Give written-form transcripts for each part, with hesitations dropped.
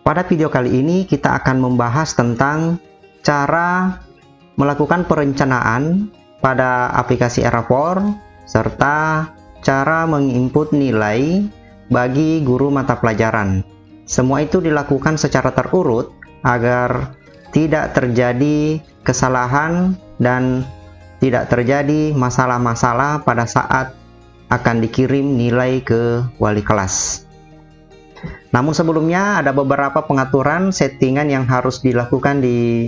Pada video kali ini kita akan membahas tentang cara melakukan perencanaan pada aplikasi Erapor serta cara menginput nilai bagi guru mata pelajaran. Semua itu dilakukan secara terurut agar tidak terjadi kesalahan dan tidak terjadi masalah-masalah pada saat akan dikirim nilai ke wali kelas. Namun sebelumnya ada beberapa pengaturan settingan yang harus dilakukan di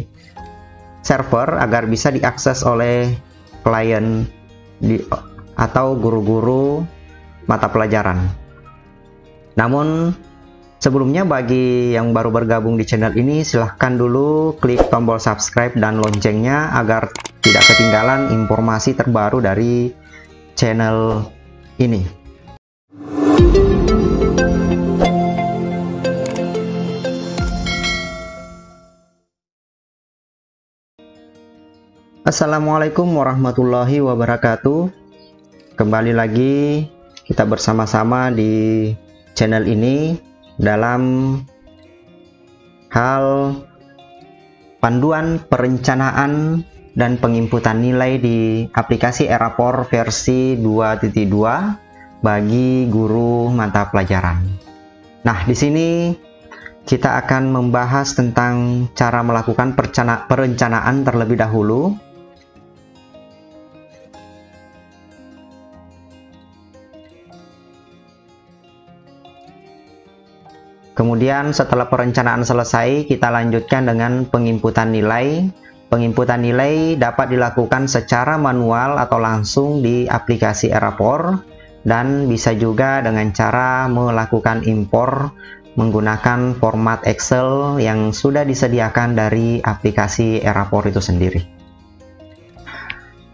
server agar bisa diakses oleh klien atau guru-guru mata pelajaran. Namun sebelumnya bagi yang baru bergabung di channel ini, silahkan dulu klik tombol subscribe dan loncengnya agar tidak ketinggalan informasi terbaru dari channel ini. Assalamualaikum warahmatullahi wabarakatuh. Kembali lagi kita bersama-sama di channel ini dalam hal panduan perencanaan dan penginputan nilai di aplikasi Erapor versi 2.2 bagi guru mata pelajaran. Nah, di sini kita akan membahas tentang cara melakukan perencanaan terlebih dahulu. Kemudian setelah perencanaan selesai, kita lanjutkan dengan penginputan nilai. Penginputan nilai dapat dilakukan secara manual atau langsung di aplikasi Erapor, dan bisa juga dengan cara melakukan impor menggunakan format Excel yang sudah disediakan dari aplikasi Erapor itu sendiri.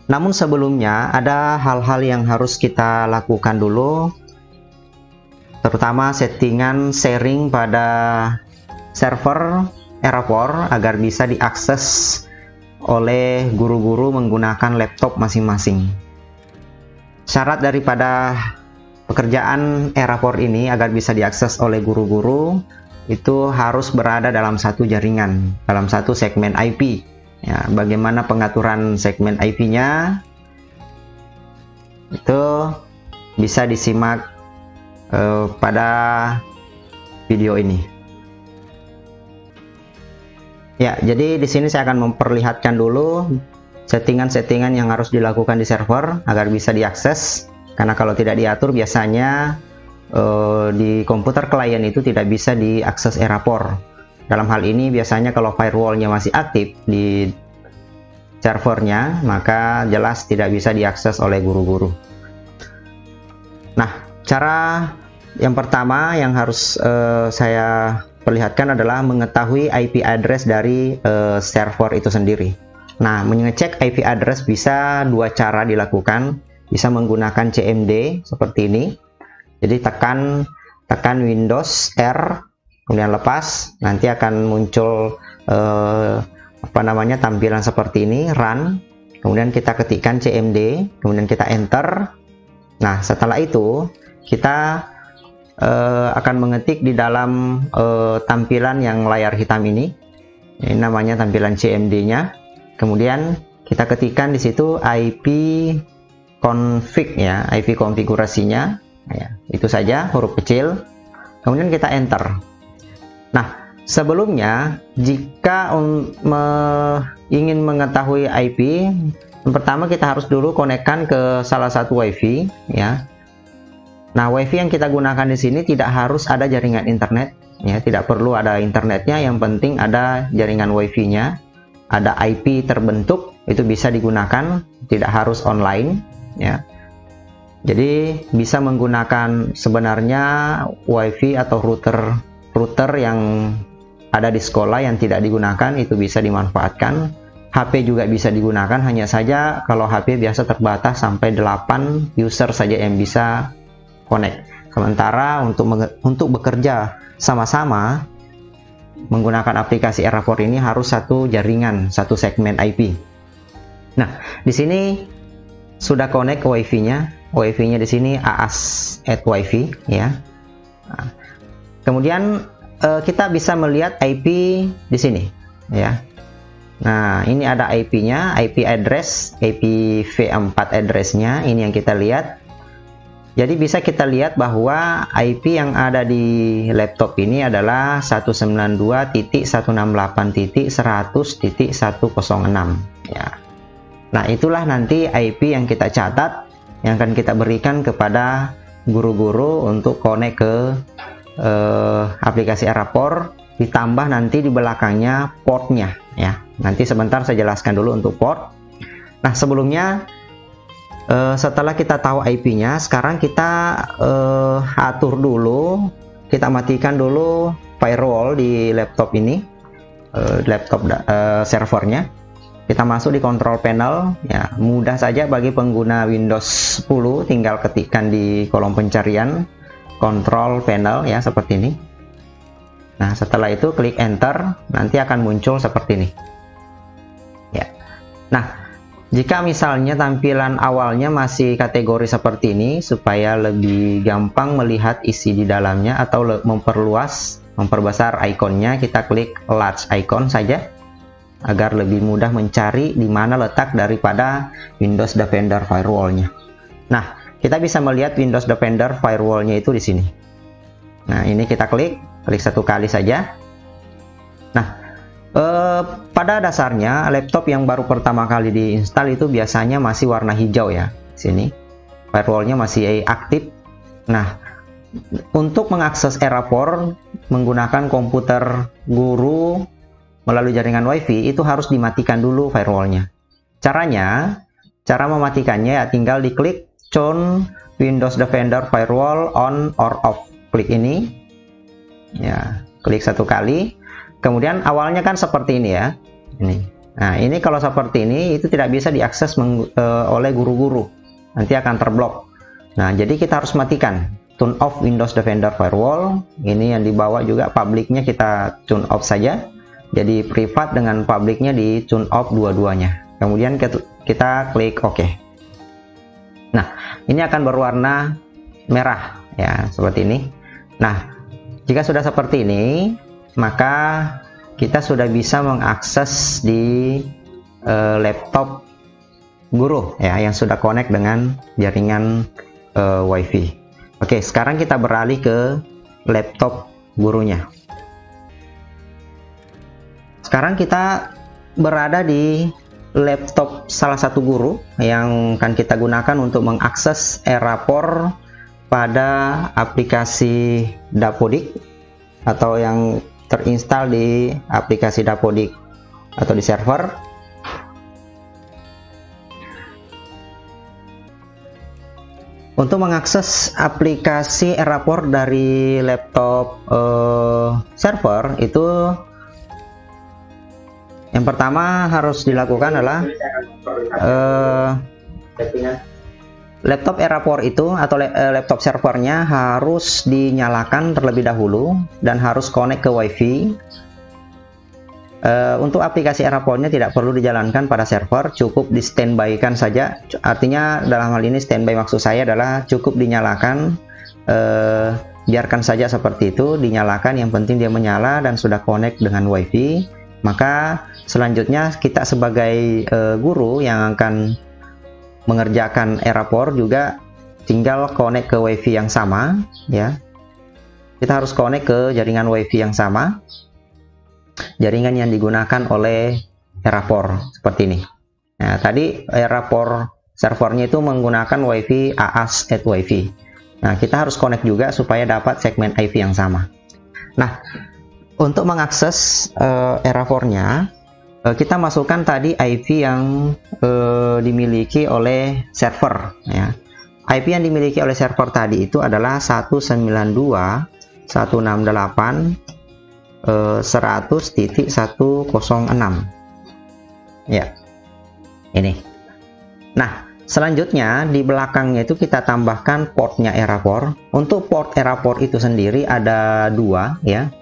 Namun sebelumnya ada hal-hal yang harus kita lakukan dulu, terutama settingan sharing pada server Erapor agar bisa diakses oleh guru-guru menggunakan laptop masing-masing. Syarat daripada pekerjaan Erapor ini agar bisa diakses oleh guru-guru itu harus berada dalam satu jaringan, dalam satu segmen IP. Ya, bagaimana pengaturan segmen IP-nya itu bisa disimak pada video ini. Ya, jadi di sini saya akan memperlihatkan dulu settingan-settingan yang harus dilakukan di server agar bisa diakses. Karena kalau tidak diatur biasanya di komputer klien itu tidak bisa diakses Erapor. Dalam hal ini biasanya kalau firewallnya masih aktif di servernya, maka jelas tidak bisa diakses oleh guru-guru. Nah, cara yang pertama yang harus saya perlihatkan adalah mengetahui IP address dari server itu sendiri. Nah, mengecek IP address bisa dua cara dilakukan. Bisa menggunakan CMD seperti ini. Jadi tekan Windows R, kemudian lepas, nanti akan muncul tampilan seperti ini, run. Kemudian kita ketikkan CMD, kemudian kita enter. Nah, setelah itu kita akan mengetik di dalam tampilan yang layar hitam ini. Ini namanya tampilan CMD-nya. Kemudian kita ketikkan di situ IP config ya, IP konfigurasinya. Ya, itu saja huruf kecil. Kemudian kita enter. Nah, sebelumnya jika ingin mengetahui IP, yang pertama kita harus dulu konekkan ke salah satu WiFi ya. Nah, WiFi yang kita gunakan di sini tidak harus ada jaringan internet, ya, tidak perlu ada internetnya, yang penting ada jaringan WiFi-nya, ada IP terbentuk, itu bisa digunakan, tidak harus online, ya. Jadi bisa menggunakan sebenarnya WiFi atau router yang ada di sekolah yang tidak digunakan, itu bisa dimanfaatkan. HP juga bisa digunakan, hanya saja kalau HP biasa terbatas sampai 8 user saja yang bisa connect. Sementara untuk bekerja sama-sama menggunakan aplikasi Erapor ini harus satu jaringan, satu segmen IP. Nah, di sini sudah connect WiFi-nya. WiFi-nya di sini AAS@WiFi ya. Nah, kemudian kita bisa melihat IP di sini ya. Nah, ini ada IP-nya, IP address, IPv4 address-nya, ini yang kita lihat. Jadi bisa kita lihat bahwa IP yang ada di laptop ini adalah 192.168.100.106 ya. Nah, itulah nanti IP yang kita catat, yang akan kita berikan kepada guru-guru untuk connect ke aplikasi Erapor, ditambah nanti di belakangnya portnya ya. Nanti sebentar saya jelaskan dulu untuk port. Nah, sebelumnya setelah kita tahu IP-nya, sekarang kita atur dulu, kita matikan dulu firewall di laptop ini, laptop servernya. Kita masuk di control panel ya, mudah saja bagi pengguna Windows 10, tinggal ketikkan di kolom pencarian control panel ya, seperti ini. Nah, setelah itu klik enter, nanti akan muncul seperti ini ya. Nah, jika misalnya tampilan awalnya masih kategori seperti ini, supaya lebih gampang melihat isi di dalamnya atau memperluas, memperbesar ikonnya, kita klik large icon saja agar lebih mudah mencari di mana letak daripada Windows Defender Firewall-nya. Nah, kita bisa melihat Windows Defender Firewall-nya itu di sini. Nah, ini kita klik satu kali saja. Nah, pada dasarnya laptop yang baru pertama kali diinstal itu biasanya masih warna hijau ya. Sini firewallnya masih aktif. Nah, untuk mengakses Erapor menggunakan komputer guru melalui jaringan WiFi itu harus dimatikan dulu firewallnya. Cara mematikannya ya tinggal diklik Turn Windows Defender Firewall on or off. Klik ini ya, klik satu kali. Kemudian awalnya kan seperti ini ya. Ini. Nah, ini kalau seperti ini itu tidak bisa diakses oleh guru-guru. Nanti akan terblok. Nah, jadi kita harus matikan turn off Windows Defender Firewall. Ini yang dibawa juga publiknya kita turn off saja. Jadi privat dengan publiknya di turn off dua-duanya. Kemudian kita klik OK. Nah, ini akan berwarna merah ya, seperti ini. Nah, jika sudah seperti ini, maka kita sudah bisa mengakses di laptop guru ya, yang sudah connect dengan jaringan WiFi. Oke, sekarang kita beralih ke laptop gurunya. Sekarang kita berada di laptop salah satu guru yang akan kita gunakan untuk mengakses Erapor pada aplikasi Dapodik atau yang terinstall di aplikasi Dapodik atau di server. Untuk mengakses aplikasi Erapor dari laptop server itu, yang pertama harus dilakukan adalah laptop Erapor itu atau laptop servernya harus dinyalakan terlebih dahulu dan harus connect ke WiFi. Untuk aplikasi Erapornya tidak perlu dijalankan pada server, cukup di standby-kan saja. Artinya dalam hal ini standby maksud saya adalah cukup dinyalakan, biarkan saja seperti itu, dinyalakan, yang penting dia menyala dan sudah connect dengan WiFi. Maka selanjutnya kita sebagai guru yang akan mengerjakan Erapor juga tinggal connect ke WiFi yang sama ya. Kita harus connect ke jaringan WiFi yang sama, jaringan yang digunakan oleh Erapor seperti ini. Nah, tadi Erapor servernya itu menggunakan WiFi AAS@WiFi. Nah, kita harus connect juga supaya dapat segmen IP yang sama. Nah, untuk mengakses Erapornya, kita masukkan tadi IP yang dimiliki oleh server ya. IP yang dimiliki oleh server tadi itu adalah 192.168.100.106 ya, ini. Nah, selanjutnya di belakangnya itu kita tambahkan portnya Erapor. Untuk port Erapor itu sendiri ada dua ya.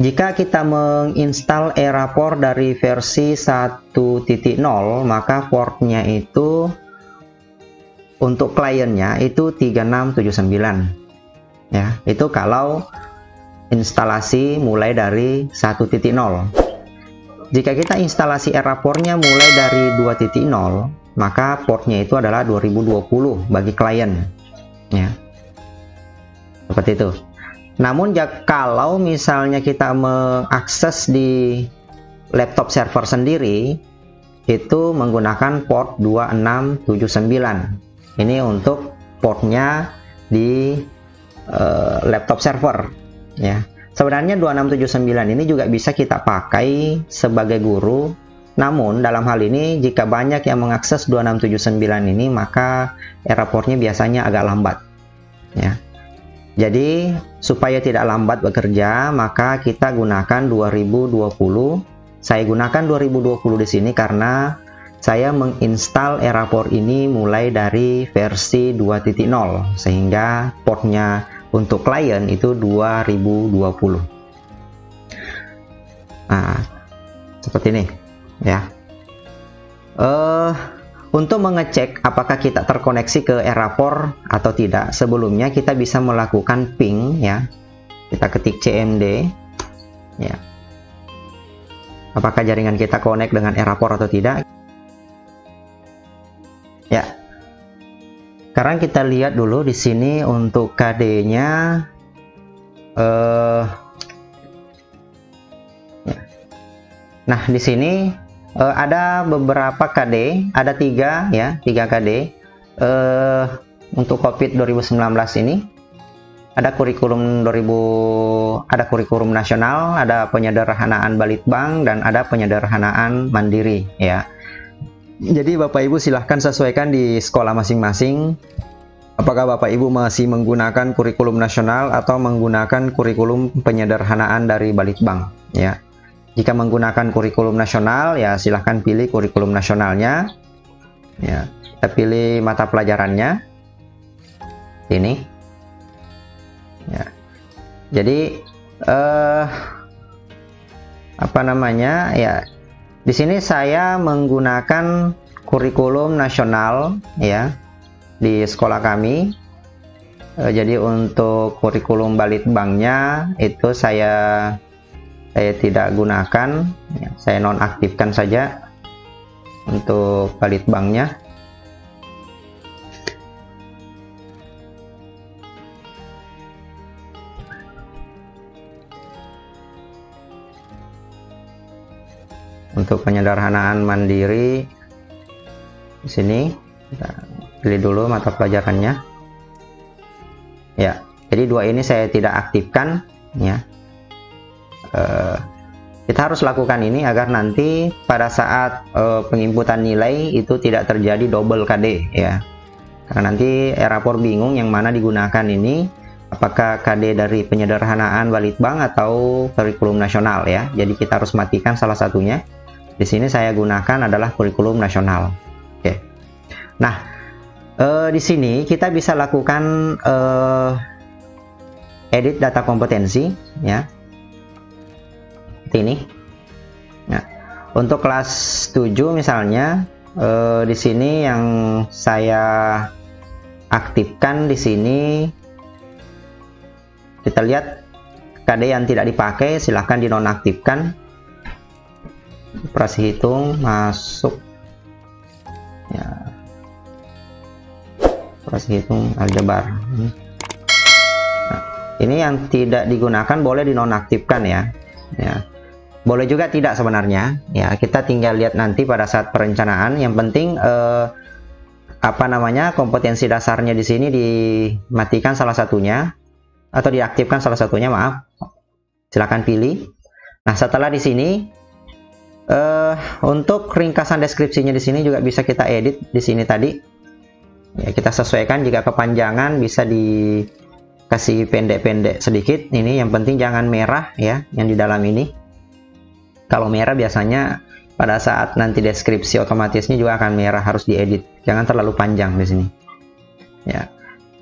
Jika kita menginstal Erapor dari versi 1.0, maka portnya itu untuk kliennya itu 3679 ya. Itu kalau instalasi mulai dari 1.0. Jika kita instalasi era-portnya mulai dari 2.0, maka portnya itu adalah 2020 bagi klien, ya. Seperti itu. Namun kalau misalnya kita mengakses di laptop server sendiri, itu menggunakan port 2679. Ini untuk portnya di laptop server, ya. Sebenarnya 2679 ini juga bisa kita pakai sebagai guru, namun dalam hal ini jika banyak yang mengakses 2679 ini, maka era portnya biasanya agak lambat, ya. Jadi supaya tidak lambat bekerja, maka kita gunakan 2020. Saya gunakan 2020 di sini karena saya menginstal era port ini mulai dari versi 2.0, sehingga portnya untuk klien itu 2020. Nah, seperti ini, ya. Untuk mengecek apakah kita terkoneksi ke era port atau tidak, sebelumnya kita bisa melakukan ping, ya. Kita ketik cmd, ya. Apakah jaringan kita connect dengan era port atau tidak? Ya. Sekarang kita lihat dulu di sini untuk KD-nya. Ya. Nah, di sini ada beberapa KD, ada 3 KD. Untuk COVID 2019 ini ada kurikulum ada kurikulum nasional, ada penyederhanaan Balitbank, dan ada penyederhanaan Mandiri, ya. Jadi Bapak Ibu silahkan sesuaikan di sekolah masing-masing. Apakah Bapak Ibu masih menggunakan kurikulum nasional atau menggunakan kurikulum penyederhanaan dari Balitbank, ya. Jika menggunakan kurikulum nasional, ya silahkan pilih kurikulum nasionalnya, ya. Kita pilih mata pelajarannya ini, ya. Jadi apa namanya, ya. Di sini saya menggunakan kurikulum nasional, ya, di sekolah kami. Jadi untuk kurikulum Balitbanknya itu saya tidak gunakan, ya, saya nonaktifkan saja untuk Balitbanknya. Untuk penyederhanaan Mandiri di sini kita pilih dulu mata pelajarannya, ya. Jadi 2 ini saya tidak aktifkan, ya. Kita harus lakukan ini agar nanti pada saat penginputan nilai itu tidak terjadi double KD, ya. Karena nanti era-port bingung yang mana digunakan ini, apakah KD dari penyederhanaan Balitbank atau kurikulum nasional, ya. Jadi kita harus matikan salah satunya. Di sini saya gunakan adalah kurikulum nasional. Oke. Nah, di sini kita bisa lakukan edit data kompetensi, ya. Seperti ini. Nah, untuk kelas 7 misalnya, di sini yang saya aktifkan di sini, kita lihat KD yang tidak dipakai silahkan dinonaktifkan. Operasi hitung masuk, ya. Operasi hitung aljabar. Nah, ini yang tidak digunakan boleh dinonaktifkan, ya. Ya. Boleh juga tidak sebenarnya, ya. Kita tinggal lihat nanti pada saat perencanaan. Yang penting apa namanya, kompetensi dasarnya di sini dimatikan salah satunya atau diaktifkan salah satunya, maaf. Silakan pilih. Nah, setelah di sini untuk ringkasan deskripsinya di sini juga bisa kita edit di sini tadi, ya. Kita sesuaikan, jika kepanjangan bisa dikasih pendek-pendek sedikit. Ini yang penting jangan merah, ya, yang di dalam ini. Kalau merah biasanya pada saat nanti deskripsi otomatisnya juga akan merah, harus diedit. Jangan terlalu panjang di sini, ya.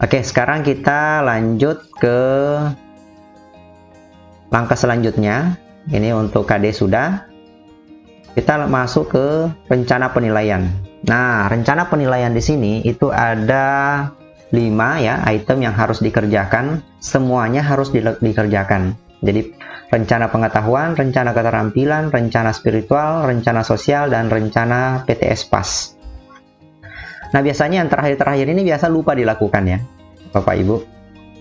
Oke, sekarang kita lanjut ke langkah selanjutnya. Ini untuk KD sudah. Kita masuk ke rencana penilaian. Nah, rencana penilaian di sini itu ada 5, ya, item yang harus dikerjakan. Semuanya harus dikerjakan. Jadi rencana pengetahuan, rencana keterampilan, rencana spiritual, rencana sosial, dan rencana PTS PAS. Nah, biasanya yang terakhir-terakhir ini biasa lupa dilakukan ya, Bapak Ibu.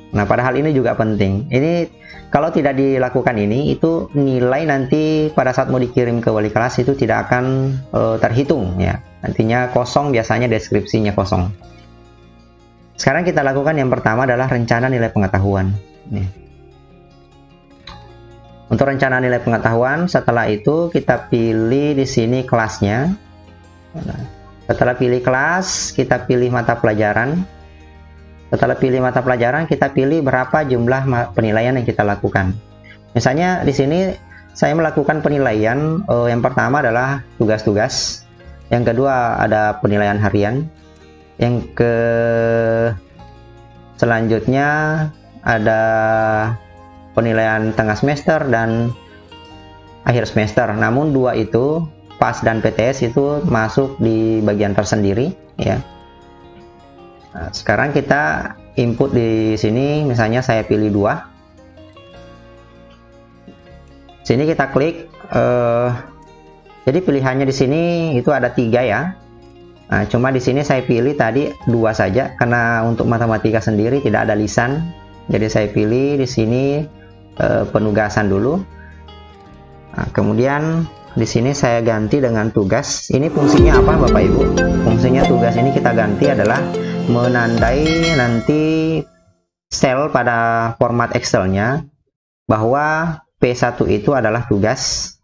Nah, padahal ini juga penting. Ini kalau tidak dilakukan ini, itu nilai nanti pada saat mau dikirim ke wali kelas itu tidak akan terhitung ya. Nantinya kosong, biasanya deskripsinya kosong. Sekarang kita lakukan yang pertama adalah rencana nilai pengetahuan. Nih. Untuk rencana nilai pengetahuan, setelah itu kita pilih di sini kelasnya. Setelah pilih kelas, kita pilih mata pelajaran. Setelah pilih mata pelajaran, kita pilih berapa jumlah penilaian yang kita lakukan. Misalnya di sini saya melakukan penilaian, yang pertama adalah tugas-tugas, yang kedua ada penilaian harian, yang selanjutnya ada penilaian tengah semester dan akhir semester. Namun dua itu, PAS dan PTS, itu masuk di bagian tersendiri ya. Nah, sekarang kita input di sini, misalnya saya pilih 2. Sini kita klik, jadi pilihannya di sini itu ada 3 ya. Nah, cuma di sini saya pilih tadi 2 saja karena untuk matematika sendiri tidak ada lisan. Jadi saya pilih di sini penugasan dulu. Nah, kemudian di sini saya ganti dengan tugas. Ini fungsinya apa, Bapak Ibu? Fungsinya tugas ini kita ganti adalah menandai nanti sel pada format Excel-nya bahwa P1 itu adalah tugas.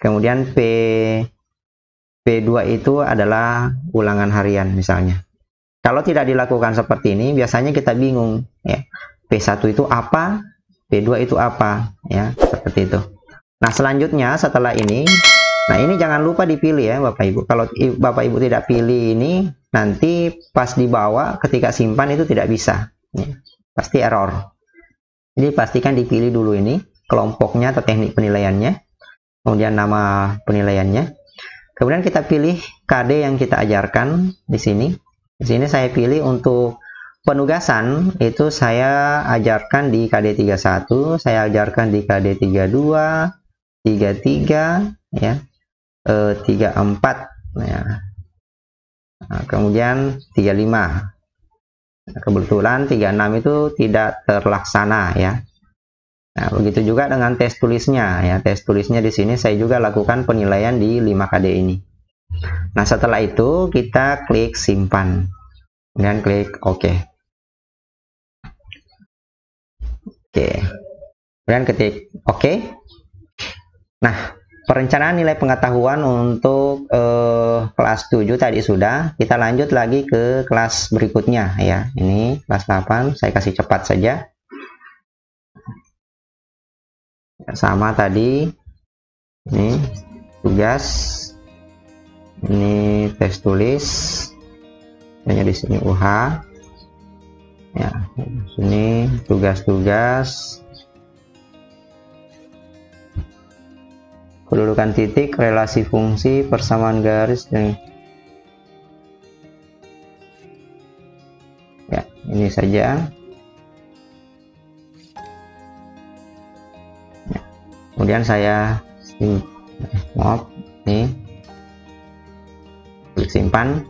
Kemudian P2 itu adalah ulangan harian misalnya. Kalau tidak dilakukan seperti ini, biasanya kita bingung ya. P1 itu apa? P2 itu apa? Ya, seperti itu. Nah, selanjutnya setelah ini, nah ini jangan lupa dipilih ya Bapak Ibu. Kalau Bapak Ibu tidak pilih ini, nanti pas dibawa ketika simpan itu tidak bisa. Ya, pasti error. Jadi pastikan dipilih dulu ini, kelompoknya atau teknik penilaiannya, kemudian nama penilaiannya. Kemudian kita pilih KD yang kita ajarkan di sini. Di sini saya pilih untuk penugasan, itu saya ajarkan di KD 31, saya ajarkan di KD 32, 33 ya, 34 ya. Nah, kemudian 35. Kebetulan 36 itu tidak terlaksana ya. Nah, begitu juga dengan tes tulisnya ya. Tes tulisnya di sini saya juga lakukan penilaian di 5 KD ini. Nah, setelah itu kita klik simpan dan klik OK. Oke. Kemudian ketik OK. Nah, perencanaan nilai pengetahuan untuk kelas 7 tadi sudah. Kita lanjut lagi ke kelas berikutnya ya. Ini kelas 8, saya kasih cepat saja. Sama tadi. Ini tugas. Ini tes tulis. Hanya di sini UH. Ya, di sini tugas-tugas. Kedudukan titik, relasi fungsi, persamaan garis, dan ya, ini saja. Ya. Kemudian saya maaf, nih klik simpan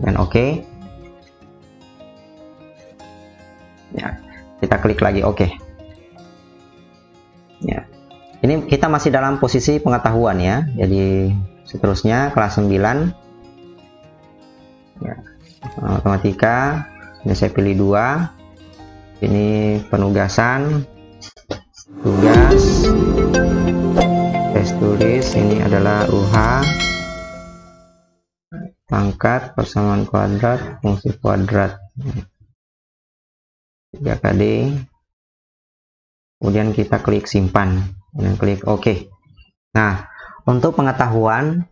dan OK. Ya, kita klik lagi OK. Ya. Ini kita masih dalam posisi pengetahuan ya. Jadi seterusnya kelas 9 ya, matematika. Ini saya pilih 2. Ini penugasan, tugas, tes tulis. Ini adalah UH, pangkat, persamaan kuadrat, fungsi kuadrat, 3 KD. Kemudian kita klik simpan dan klik OK. Nah, untuk pengetahuan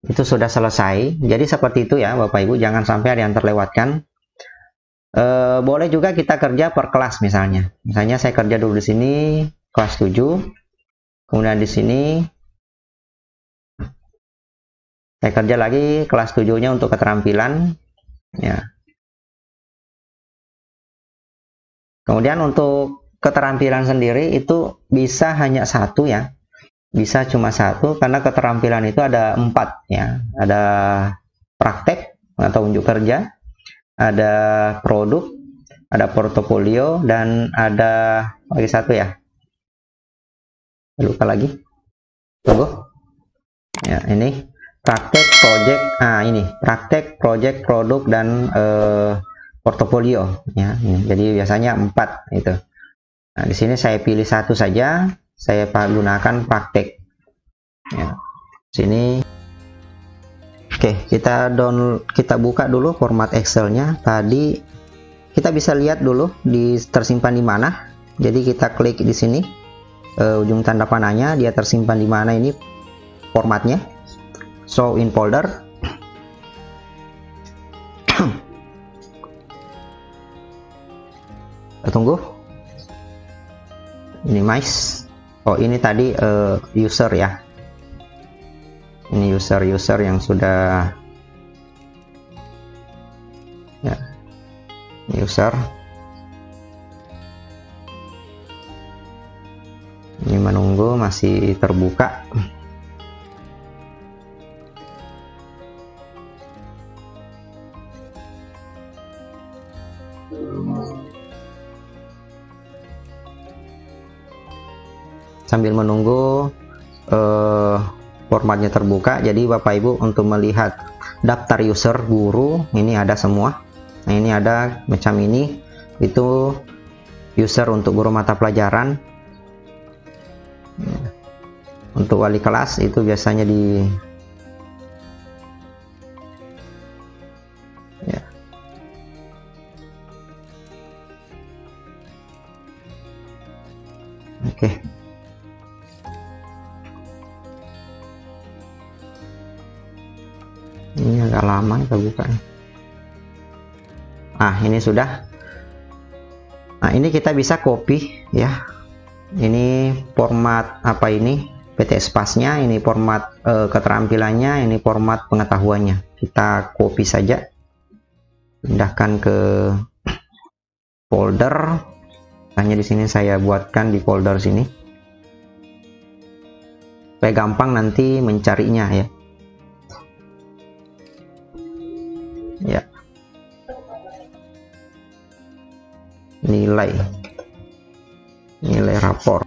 itu sudah selesai. Jadi seperti itu ya Bapak Ibu, jangan sampai ada yang terlewatkan. Boleh juga kita kerja per kelas misalnya. Misalnya saya kerja dulu di sini kelas 7. Kemudian di sini saya kerja lagi kelas 7-nya untuk keterampilan ya. Kemudian untuk keterampilan sendiri itu bisa hanya satu ya, bisa cuma satu, karena keterampilan itu ada 4 ya, ada praktek atau unjuk kerja, ada produk, ada portofolio, dan ada lagi satu ya, lupa lagi, tunggu ya, ini praktek, project, ini praktek, project, produk, dan portofolio ya. Jadi biasanya 4 itu. Nah, di sini saya pilih satu saja, saya gunakan praktek ya. Sini oke, kita buka dulu format Excelnya. Tadi kita bisa lihat dulu tersimpan di mana. Jadi kita klik di sini, ujung tanda panahnya, dia tersimpan di mana ini formatnya, show in folder. Tunggu, ini minimize. Oh, ini tadi user ya, ini user yang sudah ya, user ini menunggu, masih terbuka. Sambil menunggu formatnya terbuka, jadi Bapak Ibu untuk melihat daftar user guru ini ada semua. Nah, ini ada macam ini, itu user untuk guru mata pelajaran. Untuk wali kelas itu biasanya di ya. Oke. Ini agak lama kita buka. Ini sudah. Nah, ini kita bisa copy ya. Ini format apa ini? PTS Pasnya, ini format keterampilannya, ini format pengetahuannya. Kita copy saja. Pindahkan ke folder. Hanya di sini saya buatkan di folder sini. Supaya gampang nanti mencarinya ya. Ya, nilai rapor.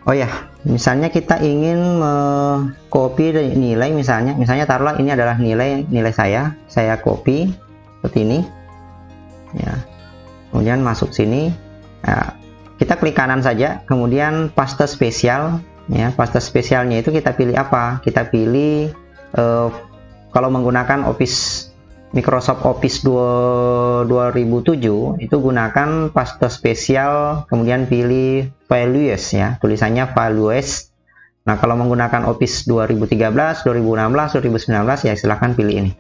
Oh ya, misalnya kita ingin copy nilai, misalnya taruhlah ini adalah nilai saya copy seperti ini ya, kemudian masuk sini ya, kita klik kanan saja, kemudian paste spesial ya. Paste spesialnya itu kita pilih apa? Kita pilih kalau menggunakan Microsoft Office 2007 itu gunakan paste spesial, kemudian pilih values ya, tulisannya values. Nah, kalau menggunakan Office 2013, 2016, 2019 ya silahkan pilih ini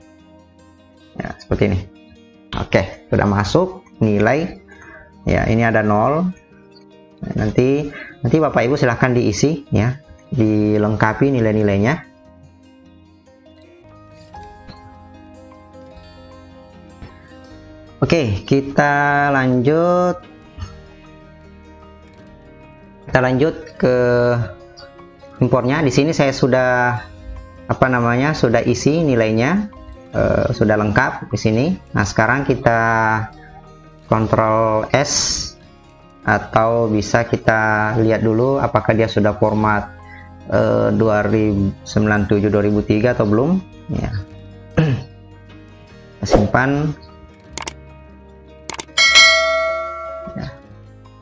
ya, seperti ini. Oke, sudah masuk nilai ya, ini ada 0. Nanti Bapak Ibu silahkan diisi ya, dilengkapi nilai-nilainya. Oke, kita lanjut ke impornya. Di sini saya sudah sudah isi nilainya, sudah lengkap di sini. Nah, sekarang kita Ctrl S, atau bisa kita lihat dulu apakah dia sudah format 2097 2003 atau belum ya. Simpan.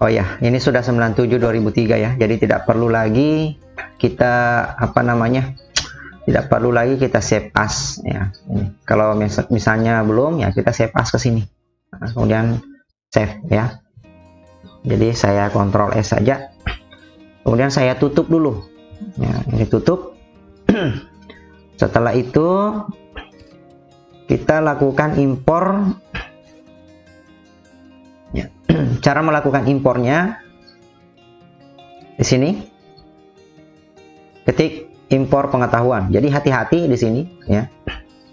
Oh ya, ini sudah 97 2003 ya. Jadi tidak perlu lagi kita tidak perlu lagi kita save as ya. Ini. Kalau misalnya belum ya, kita save as ke sini. Nah, kemudian save ya. Jadi saya Ctrl S saja. Kemudian saya tutup dulu. Ya, ini tutup. Setelah itu kita lakukan impor. Ya. Cara melakukan impornya di sini, ketik impor pengetahuan. Jadi hati-hati di sini ya.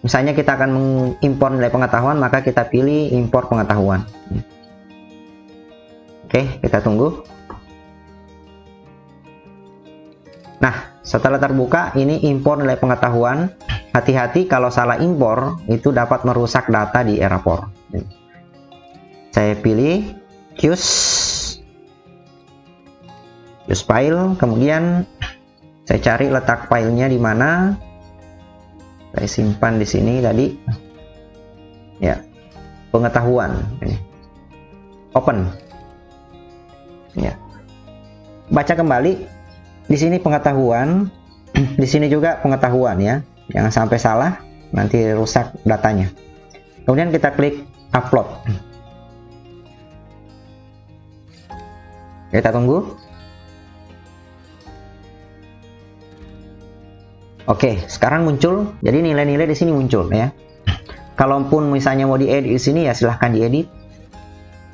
Misalnya kita akan mengimpor nilai pengetahuan, maka kita pilih impor pengetahuan. Oke, kita tunggu. Nah, setelah terbuka, ini impor nilai pengetahuan. Hati-hati kalau salah impor, itu dapat merusak data di Erapor. Saya pilih use file, kemudian saya cari letak filenya di mana. Saya simpan di sini tadi. Ya, pengetahuan. Ini. Open. Ya. Baca kembali. Di sini pengetahuan, di sini juga pengetahuan ya. Jangan sampai salah, nanti rusak datanya. Kemudian kita klik upload. Kita tunggu. Oke, sekarang muncul. Jadi nilai-nilai di sini muncul ya. Kalaupun misalnya mau diedit di sini ya silahkan diedit.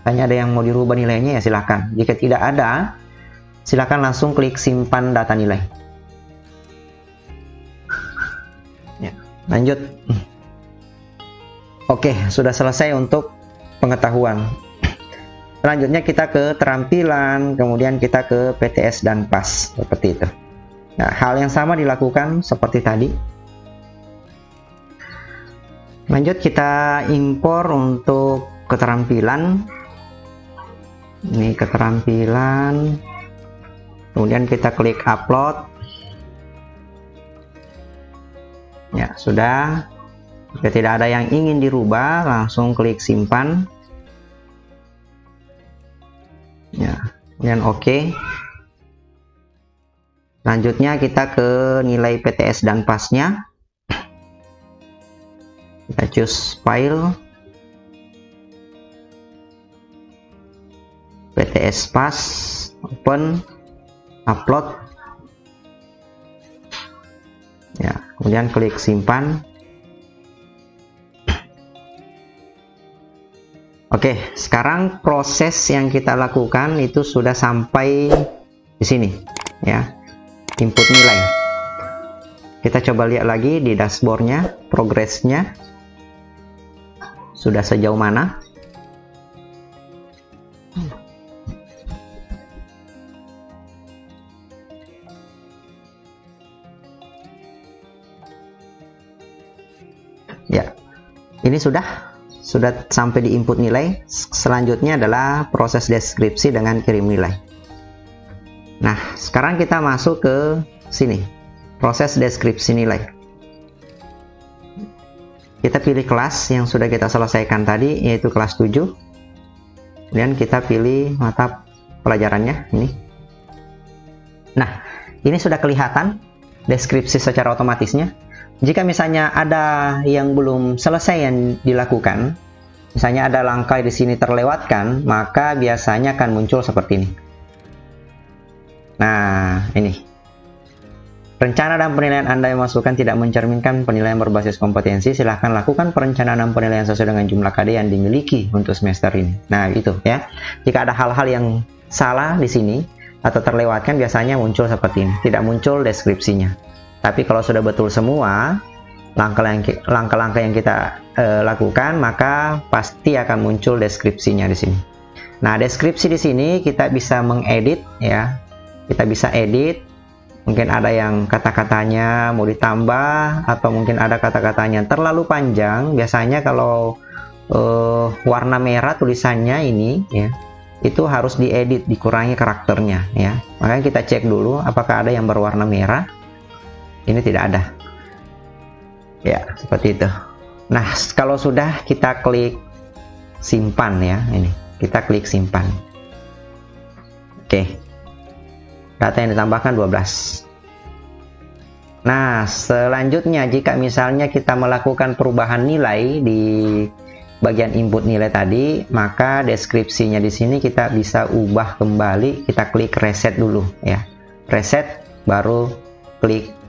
Hanya ada yang mau dirubah nilainya ya silahkan. Jika tidak ada, silahkan langsung klik simpan data nilai. Ya, lanjut. Oke, sudah selesai untuk pengetahuan. Selanjutnya kita ke terampilan, kemudian kita ke PTS dan PAS seperti itu. Nah, hal yang sama dilakukan seperti tadi. Lanjut kita impor untuk keterampilan. Ini keterampilan. Kemudian kita klik upload. Ya, sudah. Jika tidak ada yang ingin dirubah, langsung klik simpan. Ya, kemudian oke. Selanjutnya kita ke nilai PTS dan PAS-nya. Kita choose file. PTS PAS, open, upload. Ya, kemudian klik simpan. Oke, sekarang proses yang kita lakukan itu sudah sampai di sini ya. Input nilai. Kita coba lihat lagi di dashboardnya, progresnya sudah sejauh mana. Ya, ini sudah sampai di input nilai. Selanjutnya adalah proses deskripsi dengan kirim nilai. Nah, sekarang kita masuk ke sini, proses deskripsi nilai. Kita pilih kelas yang sudah kita selesaikan tadi, yaitu kelas 7. Kemudian kita pilih mata pelajarannya ini. Nah, ini sudah kelihatan deskripsi secara otomatisnya. Jika misalnya ada yang belum selesai yang dilakukan, misalnya ada langkah di sini terlewatkan, maka biasanya akan muncul seperti ini. Nah, ini. Rencana dan penilaian Anda yang masukkan tidak mencerminkan penilaian berbasis kompetensi. Silahkan lakukan perencanaan dan penilaian sesuai dengan jumlah KD yang dimiliki untuk semester ini. Nah, itu ya. Jika ada hal-hal yang salah di sini atau terlewatkan, biasanya muncul seperti ini. Tidak muncul deskripsinya. Tapi kalau sudah betul semua langkah-langkah yang kita lakukan, maka pasti akan muncul deskripsinya di sini. Nah, deskripsi di sini kita bisa mengedit ya. Kita bisa edit, mungkin ada yang kata-katanya mau ditambah, atau mungkin ada kata-katanya terlalu panjang. Biasanya kalau warna merah tulisannya ini ya, itu harus diedit, dikurangi karakternya ya. Makanya kita cek dulu apakah ada yang berwarna merah. Ini tidak ada ya, seperti itu. Nah, kalau sudah, kita klik simpan ya. Ini kita klik simpan. Oke, data yang ditambahkan 12. Nah, selanjutnya jika misalnya kita melakukan perubahan nilai di bagian input nilai tadi, maka deskripsinya di sini kita bisa ubah kembali. Kita klik reset dulu ya. Reset, baru klik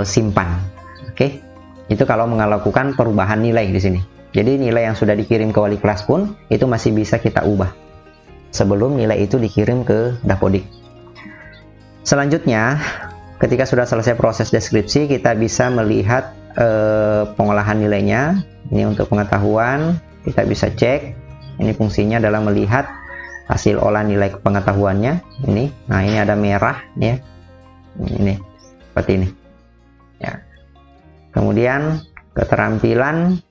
simpan. Oke. Itu kalau melakukan perubahan nilai di sini. Jadi nilai yang sudah dikirim ke wali kelas pun itu masih bisa kita ubah sebelum nilai itu dikirim ke Dapodik. Selanjutnya, ketika sudah selesai proses deskripsi, kita bisa melihat pengolahan nilainya. Ini untuk pengetahuan, kita bisa cek. Ini fungsinya adalah melihat hasil olah nilai pengetahuannya ini. Nah, ini ada merah ya. Ini seperti ini. Ya. Kemudian keterampilan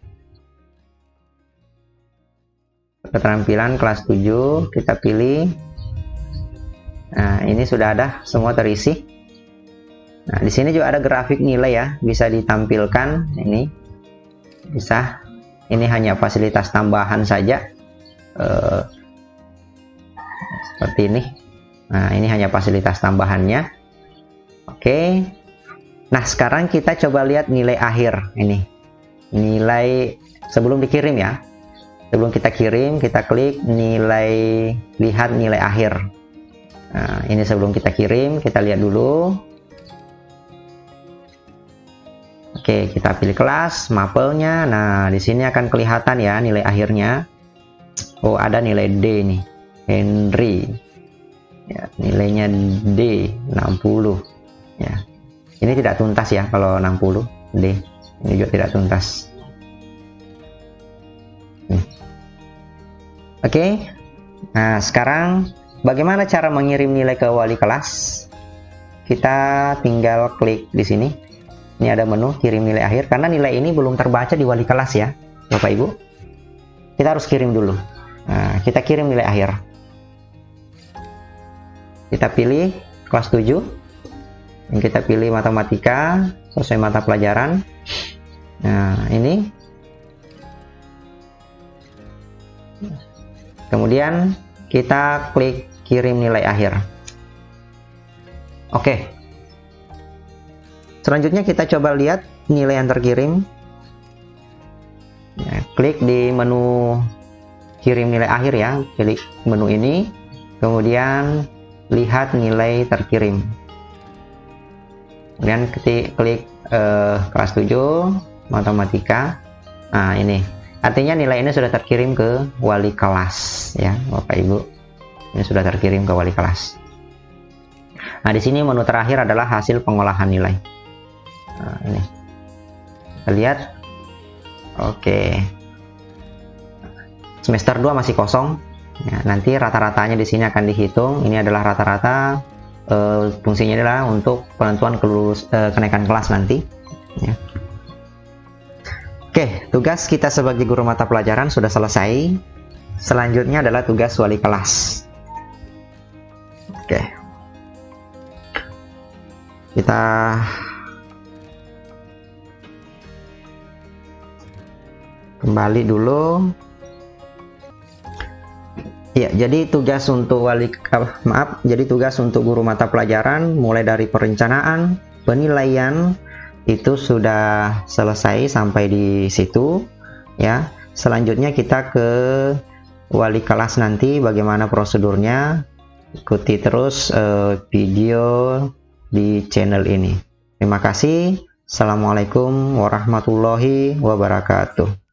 kelas 7 kita pilih. Nah, ini sudah ada semua terisi. Nah, di sini juga ada grafik nilai ya, bisa ditampilkan. Ini bisa, ini hanya fasilitas tambahan saja, seperti ini. Nah, ini hanya fasilitas tambahannya. Oke. Nah, sekarang kita coba lihat nilai akhir. Ini nilai sebelum dikirim ya. Sebelum kita kirim, kita klik nilai, lihat nilai akhir. Nah, ini sebelum kita kirim, kita lihat dulu. Oke, kita pilih kelas, mapelnya. Nah, di sini akan kelihatan ya nilai akhirnya. Oh, ada nilai D nih, Henry. Ya, nilainya D 60. Ya, ini tidak tuntas ya kalau 60 D. Ini juga tidak tuntas. Oke. Nah, sekarang bagaimana cara mengirim nilai ke wali kelas? Kita tinggal klik di sini. Ini ada menu kirim nilai akhir, karena nilai ini belum terbaca di wali kelas ya, Bapak Ibu. Kita harus kirim dulu. Nah, kita kirim nilai akhir. Kita pilih kelas 7. Dan kita pilih matematika sesuai mata pelajaran. Nah, ini. Kemudian kita klik kirim nilai akhir. Oke. Selanjutnya kita coba lihat nilai yang terkirim. Ya, klik di menu kirim nilai akhir ya, pilih menu ini, kemudian lihat nilai terkirim. Kemudian klik kelas 7 matematika. Nah, ini artinya nilai ini sudah terkirim ke wali kelas ya, Bapak Ibu. Ini sudah terkirim ke wali kelas. Nah, di sini menu terakhir adalah hasil pengolahan nilai. Nah, ini kita lihat. Oke, semester 2 masih kosong ya, nanti rata-ratanya di sini akan dihitung. Ini adalah rata-rata, fungsinya adalah untuk penentuan kenaikan kelas nanti ya. Oke, tugas kita sebagai guru mata pelajaran sudah selesai. Selanjutnya adalah tugas wali kelas. Oke, kita kembali dulu ya. Jadi tugas untuk jadi tugas untuk guru mata pelajaran mulai dari perencanaan, penilaian itu sudah selesai sampai di situ ya. Selanjutnya kita ke wali kelas nanti, bagaimana prosedurnya. Ikuti terus video di channel ini. Terima kasih. Assalamualaikum warahmatullahi wabarakatuh.